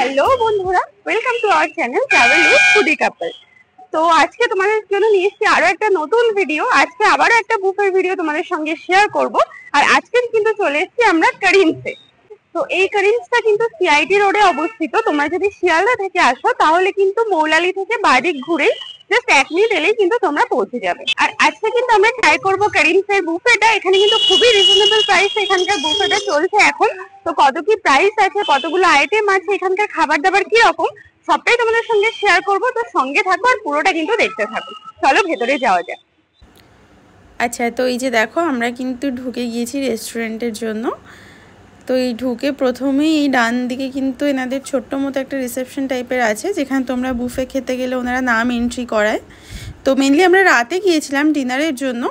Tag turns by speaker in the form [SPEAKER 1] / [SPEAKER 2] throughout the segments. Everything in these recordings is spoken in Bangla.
[SPEAKER 1] হ্যালো বন্ধুরা, welcome to our channel travel with foodie couple. তো আজকে তোমাদের জন্য নিয়ে এসেছি আরো একটা নতুন ভিডিও। আজকে আবারও একটা বুফের ভিডিও তোমাদের সঙ্গে শেয়ার করব। আর আজকে কিন্তু চলে এসেছি আমরা করিমসে। তো এই করিমসটা কিন্তু সিআইটি রোডে অবস্থিত। তোমরা যদি শিয়ালদা থেকে আসো তাহলে কিন্তু মৌলালি থেকে বাদিক ঘুরে জাস্ট 1 মিনিট এলেই কিন্তু তোমরা পৌঁছে যাবে। আর আজকে কিন্তু আমরা ট্রাই করবো করিমসের বুফেটা। এখানে কিন্তু খুবই রিজনেবল প্রাইস এখানকার বুফেটা চলছে এখন। তো কত কি প্রাইস আছে, কতগুলো আইটেম আছে, এখানকার খাবার দাবার কি রকম, সবটাই তোমাদের সঙ্গে শেয়ার করব। তো সঙ্গে থাকো আর পুরোটা কিন্তু দেখতে থাকো। চলো ভেতরে যাওয়া যাক।
[SPEAKER 2] আচ্ছা, তো এই যে দেখো আমরা কিন্তু ঢুকে গিয়েছি রেস্টুরেন্টের জন্য। তো এই ঢুকে প্রথমেই এই ডান দিকে কিন্তু এনাদের ছোট্ট মতো একটা রিসেপশন টাইপের আছে, যেখানে তোমরা বুফে খেতে গেলে ওনারা নাম এন্ট্রি করায়। তো মেনলি আমরা রাতে গিয়েছিলাম ডিনারের জন্য।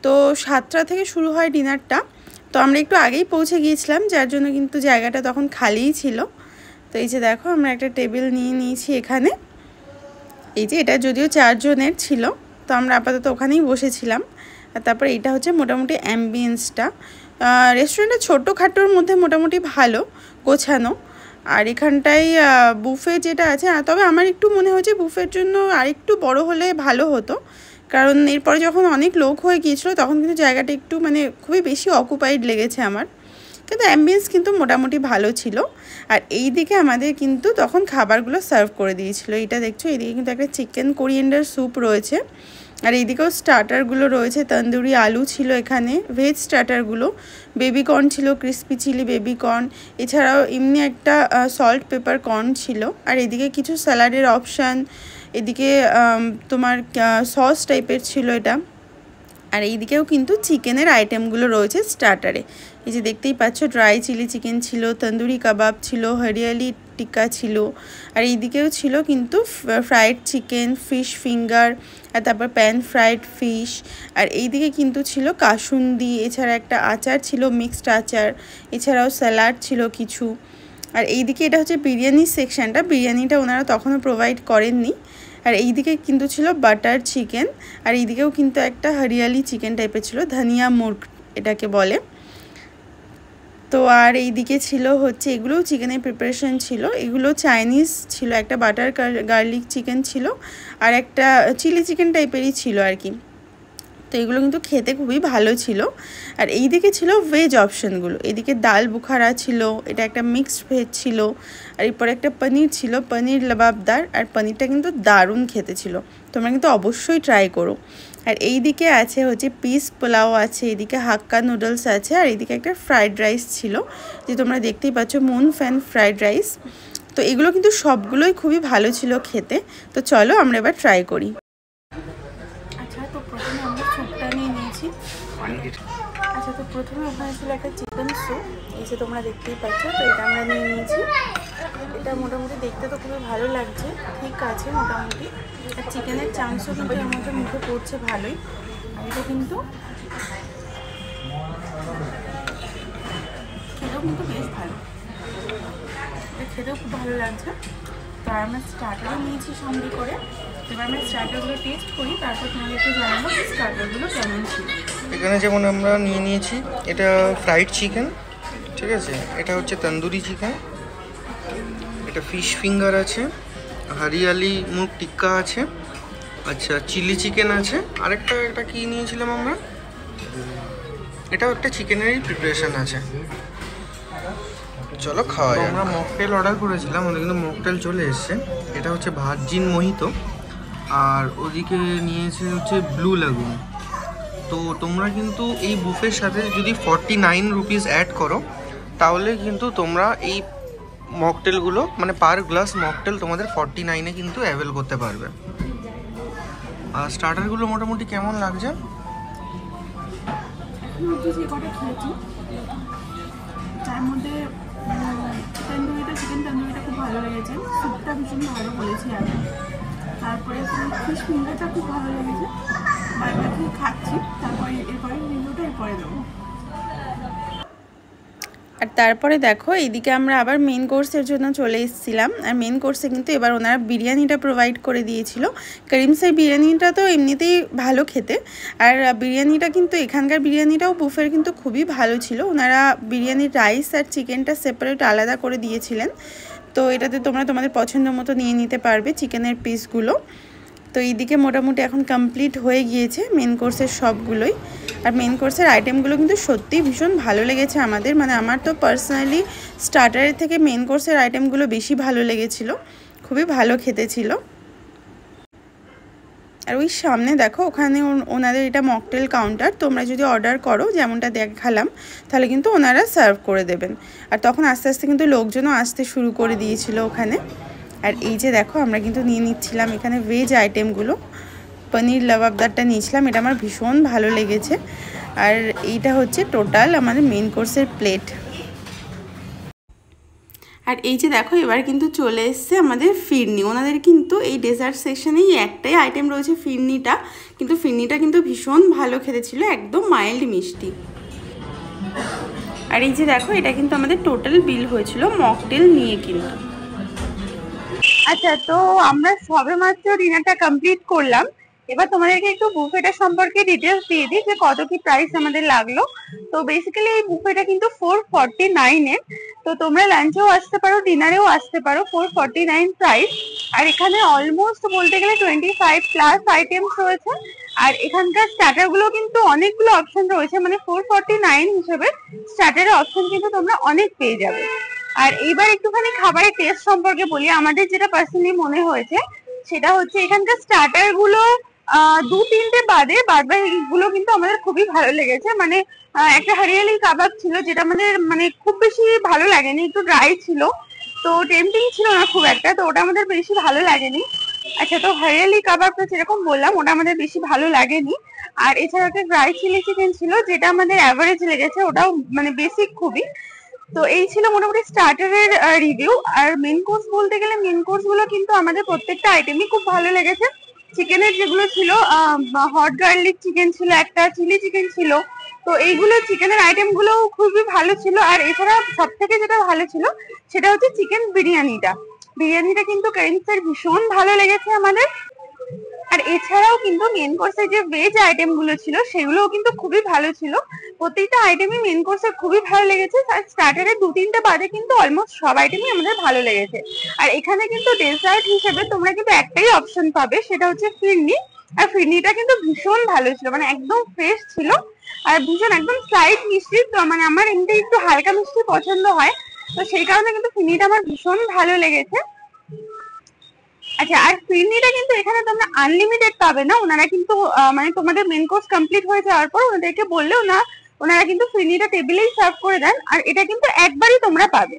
[SPEAKER 2] তো 7টা থেকে শুরু হয় ডিনারটা। তো আমরা একটু আগেই পৌঁছে গিয়েছিলাম, যার জন্য কিন্তু জায়গাটা তখন খালিই ছিল। তো এই যে দেখো আমরা একটা টেবিল নিয়ে নিয়েছি এখানে। এই যে এটা যদিও 4 জনের ছিল, তো আমরা আপাতত ওখানেই বসেছিলাম। আর তারপরে এটা হচ্ছে মোটামুটি অ্যাম্বিয়েন্সটা। রেস্টুরেন্টটা ছোটোখাটোর মধ্যে মোটামুটি ভালো গোছানো। আর এখানটায় বুফে যেটা আছে, তবে আমার একটু মনে হচ্ছে বুফের জন্য আরেকটু বড় হলে ভালো হতো, কারণ এরপরে যখন অনেক লোক হয়ে গিয়েছিলো তখন কিন্তু জায়গাটা একটু মানে খুবই বেশি অকুপাইড লেগেছে আমার। কিন্তু অ্যাম্বিয়েন্স কিন্তু মোটামুটি ভালো ছিল। আর এই দিকে আমাদের কিন্তু তখন খাবারগুলো সার্ভ করে দিয়েছিল। এটা দেখছো, এইদিকে কিন্তু একটা চিকেন কোরিয়েন্ডার স্যুপ রয়েছে। আর এইদিকেও স্টার্টারগুলো রয়েছে। তন্দুরি আলু ছিল এখানে, ভেজ স্টার্টারগুলো, বেবিকর্ন ছিল, ক্রিস্পি চিলি বেবিকর্ন, এছাড়াও এমনি একটা সল্ট পেপার কর্ন ছিল। আর এদিকে কিছু স্যালাডের অপশান, এদিকে তোমার সস টাইপের ছিল এটা। আর এইদিকেও কিন্তু চিকেনের আইটেমগুলো রয়েছে স্টার্টারে। এই যে দেখতেই পাচ্ছ, ড্রাই চিলি চিকেন ছিল, তন্দুরি কাবাব ছিল, হরিয়ালি টিক্কা ছিল। আর এইদিকেও ছিল কিন্তু ফ্রাইড চিকেন, ফিশ ফিঙ্গার, আর তারপর প্যান ফ্রাইড ফিশ। আর এইদিকে কিন্তু ছিল কাসুন্দি, এছাড়া একটা আচার ছিল, মিক্সড আচার, এছাড়াও স্যালাড ছিল কিছু। আর এইদিকে এটা হচ্ছে বিরিয়ানির সেকশানটা। বিরিয়ানিটা ওনারা তখনও প্রোভাইড করেননি। আর এইদিকে কিন্তু ছিল বাটার চিকেন। আর এইদিকেও কিন্তু একটা হরিয়ালি চিকেন টাইপের ছিল, ধনিয়া মুর্গ এটাকে বলে। তো আর এইদিকে ছিল হচ্ছে, এগুলোও চিকেনের প্রিপারেশন ছিল। এগুলো চাইনিজ ছিল, একটা বাটার গার্লিক চিকেন ছিল, আর একটা চিলি চিকেন টাইপেরই ছিল আর কি। তো এগুলো কিন্তু খেতে খুবই ভালো ছিল। আর এইদিকে ছিল ভেজ অপশানগুলো। এদিকে ডাল বুখারা ছিল, এটা একটা মিক্সড ভেজ ছিল। আর এরপরে একটা পনির ছিল, পনির লবাবদার। আর পনিরটা কিন্তু দারুণ খেতে ছিল, তোমরা কিন্তু অবশ্যই ট্রাই করো। আর এইদিকে আছে হচ্ছে পিস পোলাও আছে, এদিকে হাক্কা নুডলস আছে, আর এইদিকে একটা ফ্রাইড রাইস ছিল, যে তোমরা দেখতেই পাচ্ছ মুন ফ্যান ফ্রাইড রাইস। তো এগুলো কিন্তু সবগুলোই খুবই ভালো ছিল খেতে। তো চলো আমরা এবার ট্রাই করি। তো প্রথমে আমরা স্যুপটা নিয়ে নিয়েছি। আচ্ছা, তো প্রথমে ওখানে ছিল একটা চিকেন স্যুপ, এই যে তোমরা দেখতেই পাচ্ছ। তো এটা আমরা নিয়ে নিয়েছি। এটা মোটামুটি দেখতে তো খুবই ভালো লাগছে, ঠিক আছে মোটামুটি। আর চিকেনের চান্সও কিন্তু এর মধ্যে মুখে পড়ছে ভালোই। আর এটা কিন্তু খেতেও কিন্তু বেশ ভালো, এটা খেতেও খুব ভালো লাগছে। তো আমরা স্টার্টারও নিয়েছি সঙ্গে করে। এবার আমরা স্টার্টারগুলো টেস্ট করি, তারপর তোমাদেরকে জানাবো স্টার্টারগুলো কেমন ছিল।
[SPEAKER 3] এখানে যেমন আমরা নিয়ে নিয়েছি, এটা ফ্রাইড চিকেন, ঠিক আছে। এটা হচ্ছে তন্দুরি চিকেন, এটা ফিশ ফিঙ্গার আছে, হরিয়ালি মুগ টিক্কা আছে, আচ্ছা চিলি চিকেন আছে, আরেকটা এটা কি নিয়েছিলাম আমরা, এটাও একটা চিকেনেরই প্রিপারেশন আছে। চলো খাওয়া যাক। আমরা মকটেল অর্ডার করেছিলাম, ওদের কিন্তু মকটেল চলে এসছে। এটা হচ্ছে ভার্জিন মোহিতো, আর ওদিকে নিয়েছে হচ্ছে ব্লু লাগুন। তো তোমরা কিন্তু এই বুফের সাথে যদি 49 রুপিস অ্যাড করো, তাহলে কিন্তু তোমরা এই মকটেলগুলো মানে পার গ্লাস মকটেল তোমাদের 49-এ কিন্তু অ্যাভেল করতে পারবে। আর স্টার্টারগুলো মোটামুটি কেমন লাগছে?
[SPEAKER 1] তার মধ্যে চিকেন তন্দুরিটা খুব ভালো লেগেছে, স্যুপটা ভীষণ ভালো বলেছি আমি। তারপরে ফিশ ফিঙ্গারটা খুব ভালো লেগেছে। বারবার খাচ্ছি, তারপরে এরপরে রিভিউটা এরপরে দেবো।
[SPEAKER 2] আর তারপরে দেখো এইদিকে আমরা আবার মেন কোর্সের জন্য চলে এসেছিলাম। আর মেন কোর্সে কিন্তু এবার ওনারা বিরিয়ানিটা প্রোভাইড করে দিয়েছিল। করিমসাই বিরিয়ানিটা তো এমনিতেই ভালো খেতে, আর বিরিয়ানিটা কিন্তু এখানকার বিরিয়ানিটাও বুফের কিন্তু খুবই ভালো ছিল। ওনারা বিরিয়ানির রাইস আর চিকেনটা সেপারেট আলাদা করে দিয়েছিলেন, তো এটাতে তোমরা তোমাদের পছন্দ মতো নিয়ে নিতে পারবে চিকেনের পিসগুলো। তো এইদিকে মোটামুটি এখন কমপ্লিট হয়ে গিয়েছে মেন কোর্সের সবগুলোই। আর মেন কোর্সের আইটেমগুলো কিন্তু সত্যিই ভীষণ ভালো লেগেছে আমাদের, মানে আমার তো পার্সোনালি স্টার্টারের থেকে মেন কোর্সের আইটেমগুলো বেশি ভালো লেগেছিল, খুবই ভালো খেতে ছিল। আর ওই সামনে দেখো ওখানে ওনাদের এটা মকটেল কাউন্টার, তোমরা যদি অর্ডার করো যেমনটা দেখালাম তাহলে কিন্তু ওনারা সার্ভ করে দেবেন। আর তখন আস্তে আস্তে কিন্তু লোকজনও আসতে শুরু করে দিয়েছিল ওখানে। আর এই যে দেখো আমরা কিন্তু নিয়ে নিচ্ছিলাম এখানে ভেজ আইটেমগুলো। পনির লাবাবদারটা নিয়েছিলাম, এটা আমার ভীষণ ভালো লেগেছে। আর এইটা হচ্ছে টোটাল আমাদের মেন কোর্সের প্লেট। আর এই যে দেখো এবার কিন্তু চলে এসছে আমাদের ফিরনি। ওনাদের কিন্তু এই ডেজার্ট সেকশনেই একটাই আইটেম রয়েছে ফিরনিটা, কিন্তু ফিরনিটা কিন্তু ভীষণ ভালো খেতে ছিল, একদম মাইল্ড মিষ্টি। আর এই যে দেখো এটা কিন্তু আমাদের টোটাল বিল হয়েছিল মকটেল নিয়ে কিন্তু।
[SPEAKER 1] আচ্ছা, তো আমরা সবেমাত্র ডিনারটা কমপ্লিট করলাম। এবার তোমাদেরকে একটু বুফেটা সম্পর্কে ডিটেলস দিয়ে দিই যে কত কি প্রাইস আমাদের লাগলো। তো বেসিক্যালি এই বুফেটা কিন্তু 449 এর। তো তোমরা লাঞ্চেও আসতে পারো, ডিনারেও আসতে পারো, 449 প্রাইস। আর এখানে অলমোস্ট বলতে গেলে 25 প্লাস আইটেমস রয়েছে। আর এখানকার স্টার্টার গুলো কিন্তু অনেকগুলো অপশন রয়েছে, মানে 449 হিসেবে স্টার্টারের অপশন কিন্তু তোমরা অনেক পেয়ে যাবে। আর এইবার একটুখানি খাবারের টেস্ট সম্পর্কে বলি। আমাদের যেটা পার্সোনালি মনে হয়েছে সেটা হচ্ছে এখানকার স্টার্টার গুলো 2-3টে বাদে বাদবাকিগুলো কিন্তু আমাদের খুবই ভালো লেগেছে। মানে একটা হরিয়ালি কাবাব ছিল যেটা আমাদের মানে খুব বেশি ভালো লাগেনি, একটু ড্রাই ছিল, তো টেম্পটিং ছিল না খুব একটা, তো ওটা আমাদের বেশি ভালো লাগেনি। আচ্ছা, তো হরিয়ালি কাবাবটা যেরকম বললাম ওটা আমাদের বেশি ভালো লাগেনি। আর এছাড়া একটা ড্রাই চিলি চিকেন ছিল যেটা আমাদের অ্যাভারেজ লেগেছে, ওটাও মানে বেসিক খুবই। তো এই ছিল মোটামুটি স্টার্টারের রিভিউ। আর মেন কোর্স বলতে গেলে মেন কোর্স গুলো কিন্তু আমাদের প্রত্যেকটা আইটেমই খুব ভালো লেগেছে। চিকেনের যেগুলো ছিল হট গার্লিক চিকেন ছিল, একটা চিলি চিকেন ছিল, তো এইগুলো চিকেনের আইটেম গুলো খুবই ভালো ছিল। আর এছাড়া সব থেকে যেটা ভালো ছিল সেটা হচ্ছে চিকেন বিরিয়ানিটা কিন্তু করিমসের ভীষণ ভালো লেগেছে আমাদের। আর এছাড়াও কিন্তু মেন কোর্সের যে ভেজ আইটেম গুলো ছিল সেগুলোও কিন্তু খুবই ভালো ছিল। প্রত্যেকটা আইটেমই মেন কোর্সে খুবই ভালো লেগেছে। আর স্টার্টারে 2-3টে বাদে কিন্তু অলমোস্ট সব আইটেমই আমাদের ভালো লেগেছে। আর এখানে কিন্তু ডেজার্ট হিসেবে তোমরা কিন্তু একটাই অপশন পাবে, সেটা হচ্ছে ফিরনি। আর ফিরনিটা কিন্তু ভীষণ ভালো ছিল, মানে একদম ফ্রেশ ছিল আর ভীষণ একদম স্লাইট মিষ্টি। তো মানে আমার এমনি একটু হালকা মিষ্টি পছন্দ হয়, তো সেই কারণে কিন্তু ফিরনিটা আমার ভীষণ ভালো লেগেছে। আচ্ছা, আর ফিরনিটা কিন্তু এখানে তোমরা আনলিমিটেড পাবে না। ওনারা কিন্তু মানে তোমাদের মেন কোর্স কমপ্লিট হয়ে যাওয়ার পর ওনাদেরকে বললেও না, ওনারা কিন্তু ফিরনিটা টেবিলেই সার্ভ করে দেন। আর এটা কিন্তু একবারই তোমরা পাবে।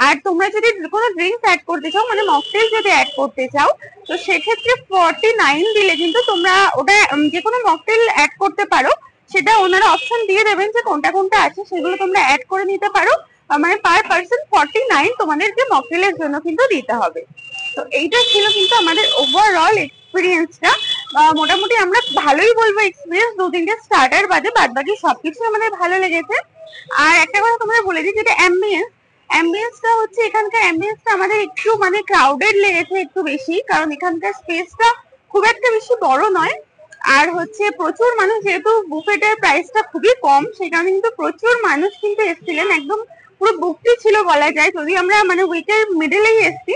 [SPEAKER 1] আর তোমরা যদি কোনো ড্রিঙ্কস অ্যাড করতে চাও, মানে মকটেল যদি অ্যাড করতে চাও, তো সেক্ষেত্রে 49 দিলে কিন্তু তোমরা ওটা যে কোনো মকটেল অ্যাড করতে পারো। সেটা ওনারা অপশন দিয়ে দেবেন যে কোনটা কোনটা আছে, সেগুলো তোমরা অ্যাড করে নিতে পারো। মানে পার পার্সন 49 তোমাদেরকে মকটেলের জন্য কিন্তু দিতে হবে। তো এইটা ছিল কিন্তু আমাদের ওভারঅল এক্সপিরিয়েন্সটা। মোটামুটি আমরা ভালোই বলবো এক্সপিরিয়েন্স, 2-3টে স্টার্টার বাদে বাদ বাকি সবকিছু আমাদের ভালো লেগেছে। আর একটা কথা তোমরা বলে দিই, যেটা অ্যাম্বিয়েন্সটা হচ্ছে এখানকার অ্যাম্বিয়েন্সটা আমাদের একটু মানে ক্রাউডেড লেগেছে একটু বেশি, কারণ এখানকার স্পেসটা খুব একটা বেশি বড় নয়। আর হচ্ছে প্রচুর মানুষ, যেহেতু বুফেটের প্রাইসটা খুবই কম সেই কারণে কিন্তু প্রচুর মানুষ কিন্তু এসেছিলেন, একদম পুরো বুকটি ছিল বলা যায়। যদি আমরা মানে উইকের মিডলেই এসছি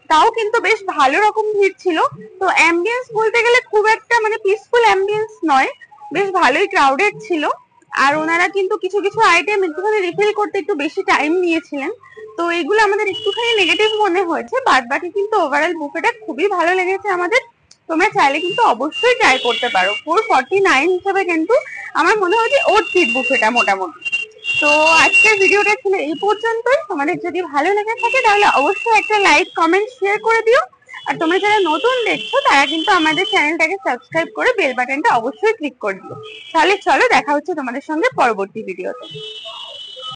[SPEAKER 1] তাও কিন্তু বেশ ভালো রকম ভিড় ছিল। তো অ্যাম্বিয়েন্স বলতে গেলে খুব একটা মানে পিসফুল অ্যাম্বিয়েন্স নয়, বেশ ভালোই ক্রাউডেড ছিল। আর ওনারা কিন্তু কিছু কিছু আইটেম একটুখানি রিফিল করতে একটু বেশি টাইম নিয়েছিলেন, তো এগুলো আমাদের একটুখানি নেগেটিভ মনে হয়েছে। বাদ বাকি কিন্তু ওভারঅল বুফেটা খুবই ভালো লেগেছে আমাদের। তোমরা চাইলে কিন্তু অবশ্যই ট্রাই করতে পারো। 449 হিসেবে কিন্তু আমার মনে হয় যে ওর সিট বুফেটা মোটামুটি। তো আজকের ভিডিওটা ছিল এই পর্যন্তই। তোমাদের যদি ভালো লেগে থাকে তাহলে অবশ্যই একটা লাইক কমেন্ট শেয়ার করে দিও। আর তোমরা যারা নতুন দেখছো তারা কিন্তু আমাদের চ্যানেলটাকে সাবস্ক্রাইব করে বেল বাটনটা অবশ্যই ক্লিক করে দিও। তাহলে চলো দেখা হচ্ছে তোমাদের সঙ্গে পরবর্তী ভিডিওতে।